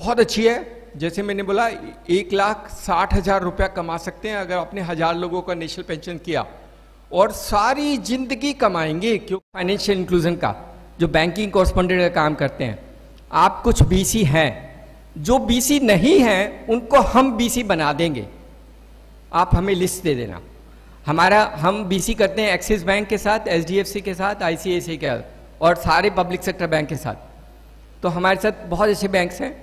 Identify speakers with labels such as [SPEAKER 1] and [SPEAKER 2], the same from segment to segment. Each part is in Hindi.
[SPEAKER 1] बहुत अच्छी है। जैसे मैंने बोला 1,60,000 रुपया कमा सकते हैं अगर आपने 1,000 लोगों का नेशनल पेंशन किया, और सारी जिंदगी कमाएंगे। क्योंकि फाइनेंशियल इंक्लूजन का जो बैंकिंग कॉरस्पॉन्डेंट का काम करते हैं, आप कुछ बीसी हैं, जो बीसी नहीं हैं उनको हम बीसी बना देंगे। आप हमें लिस्ट दे देना। हम बीसी करते हैं एक्सिस बैंक के साथ, एचडीएफसी के साथ, आईसीआईसीआई के साथ, और सारे पब्लिक सेक्टर बैंक के साथ। तो हमारे साथ बहुत अच्छे बैंक्स हैं,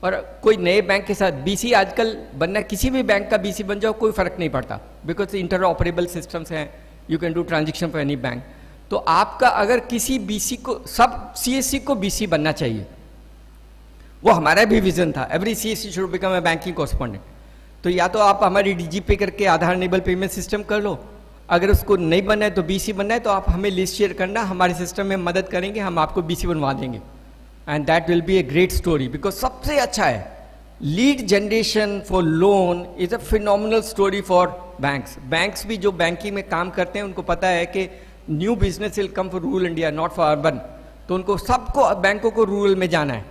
[SPEAKER 1] और कोई नए बैंक के साथ बीसी आजकल बनना, किसी भी बैंक का बीसी बन जाओ कोई फर्क नहीं पड़ता, बिकॉज इंटर ऑपरेबल सिस्टम्स हैं, you can do transaction for any bank. तो आपका अगर किसी बीसी को, सब सीएससी को बीसी बनना चाहिए, वो हमारा भी विजन था, every CSC should become a banking correspondent. तो या तो आप हमारी डीजीपे करके आधार इनेबल पेमेंट सिस्टम कर लो, अगर उसको नहीं बनना है तो बीसी बनना है तो आप हमें लिस्ट शेयर करना, हमारे सिस्टम में मदद करेंगे, हम आपको बीसी बनवा देंगे। And that will be a great story, because सबसे अच्छा है lead generation for loan is a phenomenal story for banks. Banks भी जो बैंकिंग में काम करते हैं उनको पता है कि new business will come for rural India, not for urban. तो उनको सबको, बैंकों को रूरल में जाना है,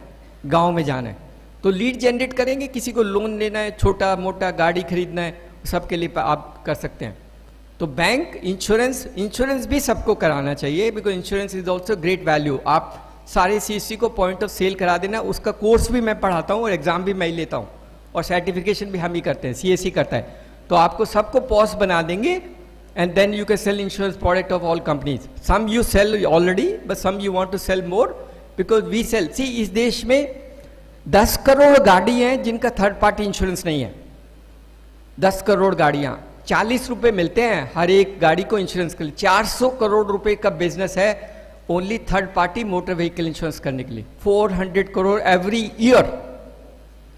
[SPEAKER 1] गांव में जाना है, तो लीड जनरेट करेंगे। किसी को लोन लेना है, छोटा मोटा गाड़ी खरीदना है, सबके लिए आप कर सकते हैं। तो बैंक, इंश्योरेंस भी सबको कराना चाहिए, because insurance is also great value. आप सारे सीएससी को पॉइंट ऑफ सेल करा देना, उसका कोर्स भी मैं पढ़ाता हूँ और एग्जाम भी मैं ही लेता हूँ, और सर्टिफिकेशन भी हम ही करते हैं, सीएससी करता है। तो आपको सबको पॉस बना देंगे, and then you can sell insurance product of all companies. Some you sell already, but some you want to sell more, because we sell. See, इस देश में 10 करोड़ गाड़ी हैं जिनका थर्ड पार्टी इंश्योरेंस नहीं है। 10 करोड़ गाड़ियां, 40 रुपए मिलते हैं हर एक गाड़ी को इंश्योरेंस के लिए। 400 करोड़ रुपए का बिजनेस है only third party motor vehicle insurance करने के लिए। 400 crore every year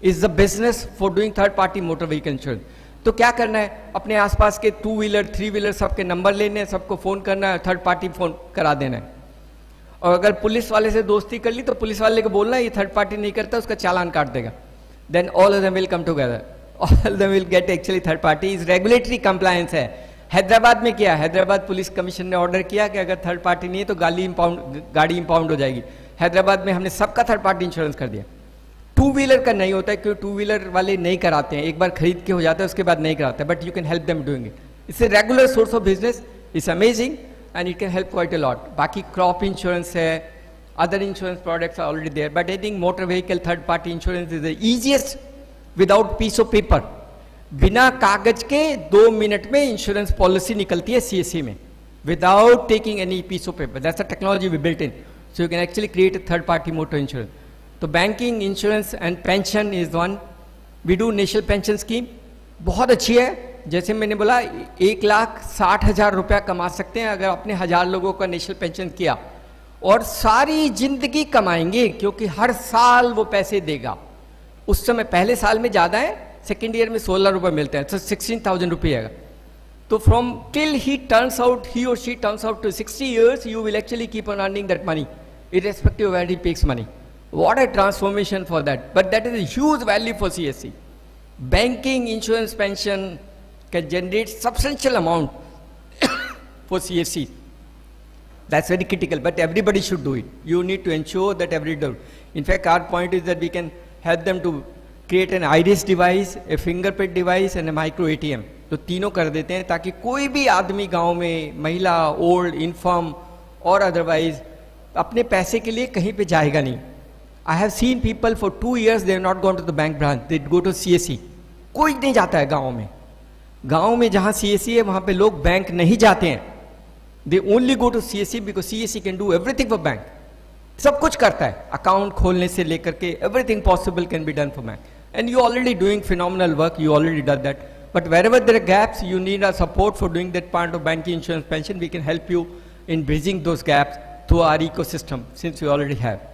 [SPEAKER 1] is the business for doing third party motor vehicle insurance. तो क्या करना है, अपने आसपास के 2 व्हीलर 3 व्हीलर सबके नंबर लेने हैं, सबको फोन करना है, थर्ड पार्टी फोन करा देना है। और अगर पुलिस वाले से दोस्ती कर ली तो पुलिस वाले को बोलना ये थर्ड पार्टी नहीं करता, उसका चालान काट देगा। Then all of them will come together, all of them will get actually third party. Is regulatory compliance है। हैदराबाद में किया, हैदराबाद पुलिस कमीशन ने ऑर्डर किया कि अगर थर्ड पार्टी नहीं है तो गाड़ी इंपाउंड हो जाएगी। हैदराबाद में हमने सबका थर्ड पार्टी इंश्योरेंस कर दिया। 2 व्हीलर का नहीं होता है, क्योंकि 2 व्हीलर वाले नहीं कराते हैं, एक बार खरीद के हो जाता है उसके बाद नहीं कराते, but you can help them doing it. It's a regular source of business, it's amazing and it can help quite a lot. बाकी क्रॉप इंश्योरेंस है, other insurance products are already there, but I think motor vehicle third party insurance is the easiest without piece of paper. बिना कागज के 2 मिनट में इंश्योरेंस पॉलिसी निकलती है सीएससी में, without taking any piece of paper. That's the technology we built in, so you can actually create a third party motor insurance. तो banking, insurance and pension is one. We do national pension scheme, बहुत अच्छी है। जैसे मैंने बोला 1,60,000 रुपया कमा सकते हैं अगर आपने 1,000 लोगों का नेशनल पेंशन किया, और सारी जिंदगी कमाएंगे, क्योंकि हर साल वो पैसे देगा। उस समय पहले साल में ज़्यादा है, सेकेंड ईयर में 16 रुपये मिलते हैं, तो 16,000 रुपये आएगा। तो फ्रॉम टिल ही और she turns out to 60 years, you will actually keep on earning that money, irrespective of where he takes money. What a transformation for that! But that is a huge value for CSC. Banking, insurance, pension can generate substantial amount for CSC. That's very critical, but everybody should do it. You need to ensure that everybody does. In fact, our point is that we can help them to create an iris device, a fingerprint device and a micro ATM. तो तीनों कर देते हैं ताकि कोई भी आदमी गांव में, महिला, ओल्ड, इन्फर्म और अदरवाइज, अपने पैसे के लिए कहीं पे जाएगा नहीं। I have seen people for 2 years they have not gone to the bank branch, they go to CSC. कोई नहीं जाता है गाँव में। गाँव में जहाँ CSC है वहाँ पे लोग बैंक नहीं जाते हैं। They only go to CSC because CSC can do everything for bank. सब कुछ करता है, अकाउंट खोलने से लेकर के everything possible can be done for bank. And you already doing phenomenal work. You already done that. But wherever there are gaps, you need our support for doing that part of banking, insurance, pension. We can help you in bridging those gaps through our ecosystem, since you already have.